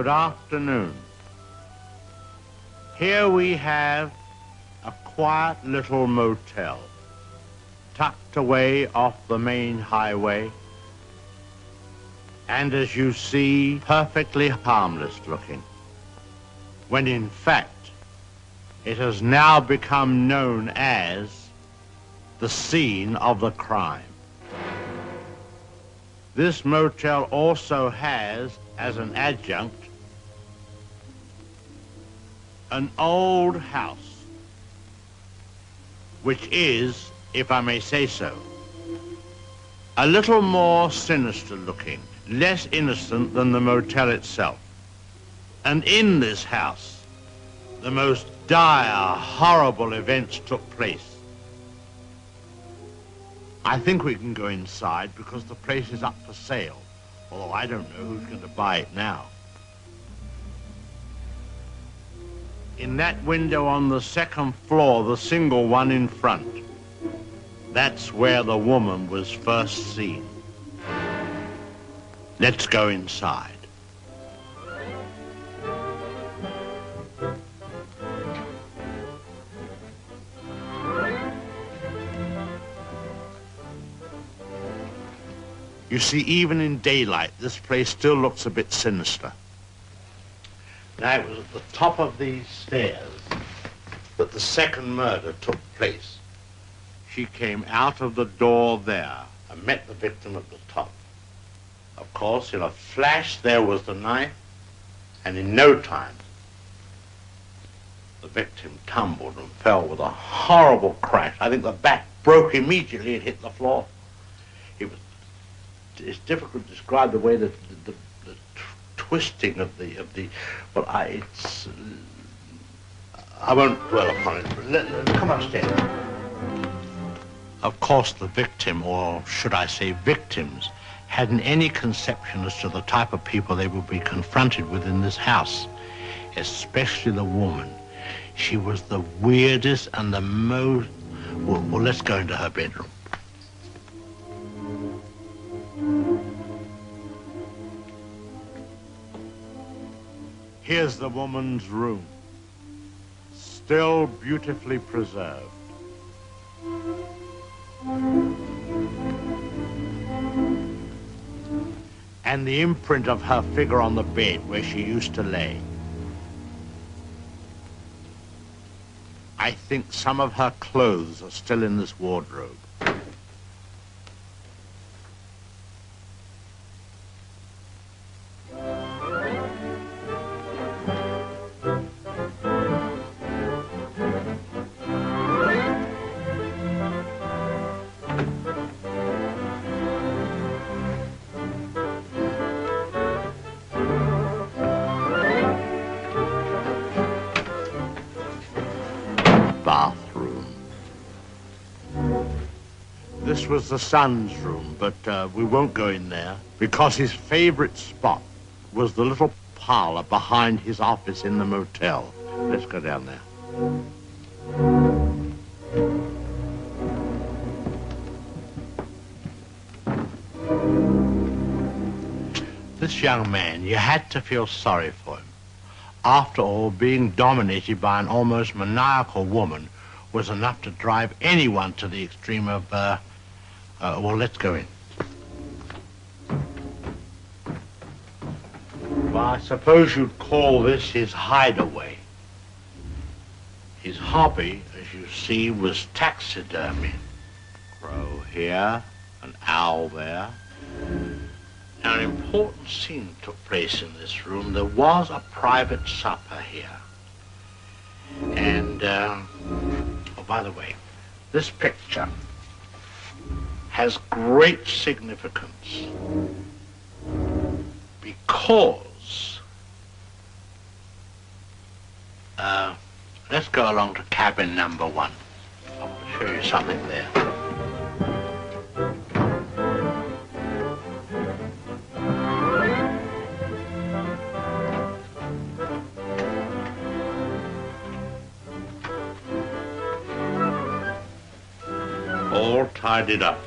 Good afternoon. Here we have a quiet little motel, tucked away off the main highway, and as you see, perfectly harmless looking, when in fact, it has now become known as the scene of the crime. This motel also has, as an adjunct, an old house, which is, if I may say so, a little more sinister looking, less innocent than the motel itself. And in this house, the most dire, horrible events took place. I think we can go inside because the place is up for sale, although I don't know who's going to buy it now. In that window on the second floor, the single one in front, that's where the woman was first seen. Let's go inside. You see, even in daylight, this place still looks a bit sinister. Now, it was at the top of these stairs that the second murder took place. She came out of the door there and met the victim at the top. Of course, in a flash, there was the knife, and in no time, the victim tumbled and fell with a horrible crash. I think the back broke immediately and hit the floor. It's difficult to describe the way that the twisting of the well, I won't dwell upon it. Come upstairs. Of course, the victim, or should I say victims, hadn't any conception as to the type of people they would be confronted with in this house, especially the woman. She was the weirdest and the most... Well, let's go into her bedroom. Here's the woman's room, still beautifully preserved. And the imprint of her figure on the bed where she used to lay. I think some of her clothes are still in this wardrobe. Bathroom. This was the son's room, but we won't go in there because his favorite spot was the little parlor behind his office in the motel. Let's go down there. This young man, you had to feel sorry for him. After all, being dominated by an almost maniacal woman was enough to drive anyone to the extreme of, well, let's go in. Well, I suppose you'd call this his hideaway. His hobby, as you see, was taxidermy. Crow here, an owl there. Now, an important scene took place in this room. There was a private supper here. And, oh, by the way, this picture has great significance because, let's go along to cabin number 1. I want to show you something there. All tidied up.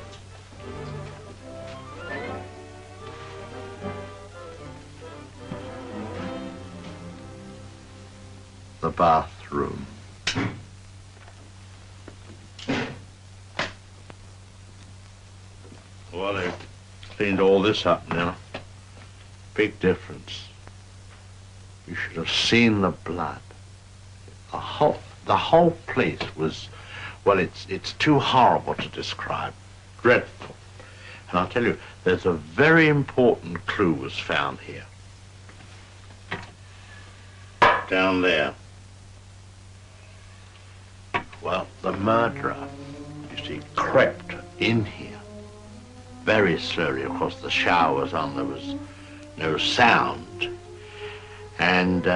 bathroom. Well, they've cleaned all this up now. Big difference. You should have seen the blood. The whole place was, well, it's too horrible to describe. Dreadful. And I'll tell you, there's a very important clue was found here. Down there. Well, the murderer, you see, crept in here very slowly. Of course, the shower was on, there was no sound. And